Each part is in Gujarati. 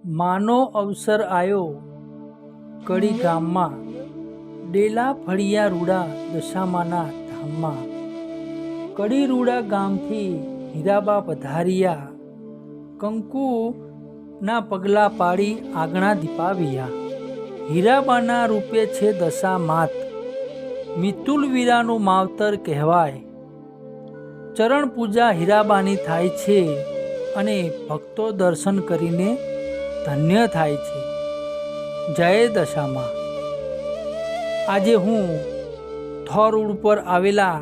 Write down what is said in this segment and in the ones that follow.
માનો અવસર આયો કડી ગામમાં, ડેલા ફળિયા રૂડા દશામાના ધામમાં. કડી રૂડા ગામથી હીરાબા પધાર્યા, કંકુના પગલાં પાડી આગણા દીપાવ્યા. હીરાબાના રૂપે છે દશા માત, મિતુલ વીરાનું માવતર કહેવાય. ચરણ પૂજા હીરાબાની થાય છે અને ભક્તો દર્શન કરીને ધન્ય થાય છે. જય દશામાં. આજે હું થોર રોડ પર આવેલા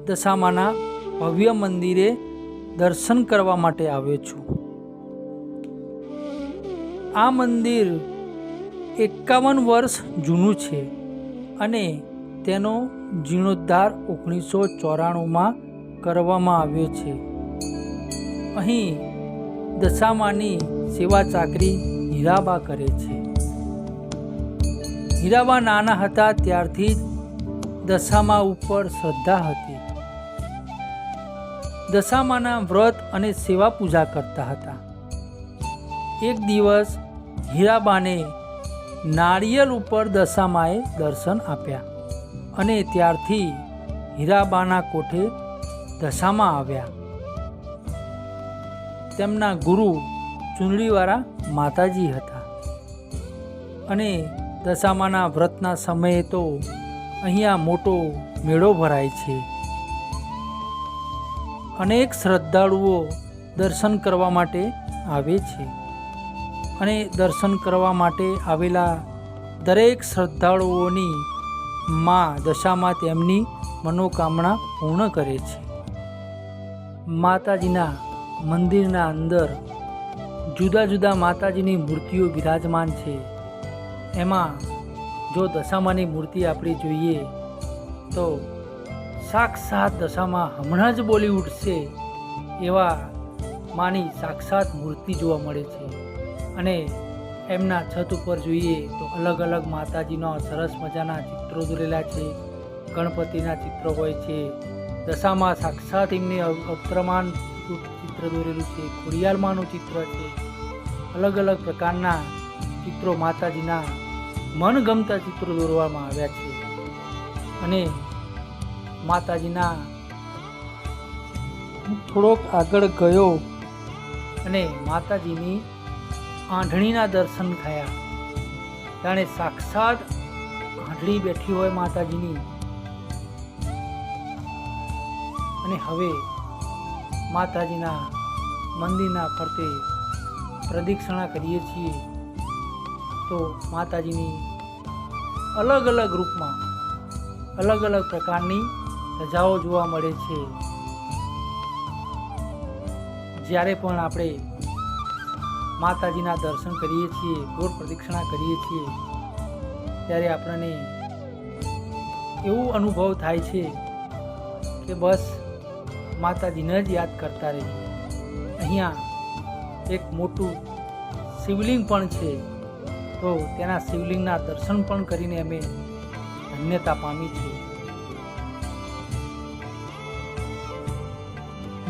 દશામાના ભવ્ય મંદિરે દર્શન કરવા માટે આવ્યો છું. આ મંદિર 51 વર્ષ જૂનું છે અને તેનો જીર્ણોદ્ધાર 1994માં કરવામાં આવ્યો છે. અહીં દશામાની સેવા ચાકરી હીરાબા કરે છે. હીરાબા નાના હતા ત્યારથી જ દશામા ઉપર શ્રદ્ધા હતી. દશામાના વ્રત અને સેવા પૂજા કરતા હતા. એક દિવસ હીરાબાને નાળિયેર ઉપર દશામાએ દર્શન આપ્યા અને ત્યારથી હીરાબાના કોઠે દશામા આવ્યા. તેમના ગુરુ ચૂંદડીવાળા માતાજી હતા અને દશામાના વ્રતના સમયે તો અહીંયા મોટો મેળો ભરાય છે. અનેક શ્રદ્ધાળુઓ દર્શન કરવા માટે આવે છે અને દર્શન કરવા માટે આવેલા દરેક શ્રદ્ધાળુઓની માં દશામાં તેમની મનોકામના પૂર્ણ કરે છે. માતાજીના મંદિરના અંદર જુદા જુદા માતાજીની મૂર્તિઓ બિરાજમાન છે. એમાં જો દશામાની મૂર્તિ આપણે જોઈએ તો સાક્ષાત દશામાં હમણાં જ બોલી ઉઠશે એવા માની સાક્ષાત મૂર્તિ જોવા મળે છે. અને એમના છત ઉપર જોઈએ તો અલગ અલગ માતાજીના સરસ મજાના ચિત્રો દોરેલા છે. ગણપતિના ચિત્રો હોય છે. દશામાં સાક્ષાત એમને અવતરમાન ચિત્ર દોરેલું છે. ખોડિયારમાંનું ચિત્ર છે. અલગ અલગ પ્રકારના ચિત્રો માતાજીના મનગમતા ચિત્રો દોરવામાં આવ્યા છે. અને માતાજીના થોડોક આગળ ગયો અને માતાજીની આંધળીના દર્શન થયા. જાણે સાક્ષાત આંધળી બેઠી હોય માતાજીની. અને હવે માતાજીના મંદિરના ફરતે પ્રદક્ષિણા કરીએ છીએ તો માતાજીની અલગ અલગ રૂપમાં અલગ અલગ પ્રકારની ધજાઓ જોવા મળે છે. જ્યારે પણ આપણે માતાજીના દર્શન કરીએ છીએ, ગોળ પ્રદક્ષિણા કરીએ છીએ, ત્યારે આપણને એવું અનુભવ થાય છે કે બસ માતાજીને જ યાદ કરતા રહીએ. અહીંયા એક મોટું શિવલિંગ પણ છે, તો તેના શિવલિંગના દર્શન પણ કરીને અમે ધન્યતા પામી છે.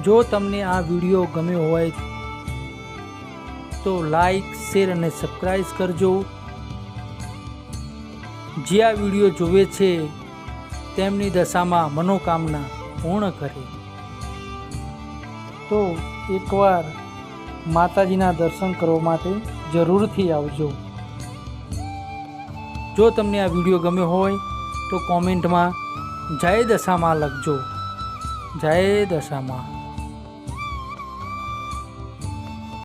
જો તમને આ વિડીયો ગમ્યો હોય તો લાઈક, શેર અને સબસ્ક્રાઈબ કરજો. જે આ વિડીયો જોવે છે તેમની દશામાં મનોકામના પૂર્ણ કરે. તો એકવાર માતાજીના દર્શન કરવા માટે જરૂરથી આવજો. જો તમને આ વિડીયો ગમ્યો હોય તો કોમેન્ટમાં જય દશામાં લખજો. જય દશામાં.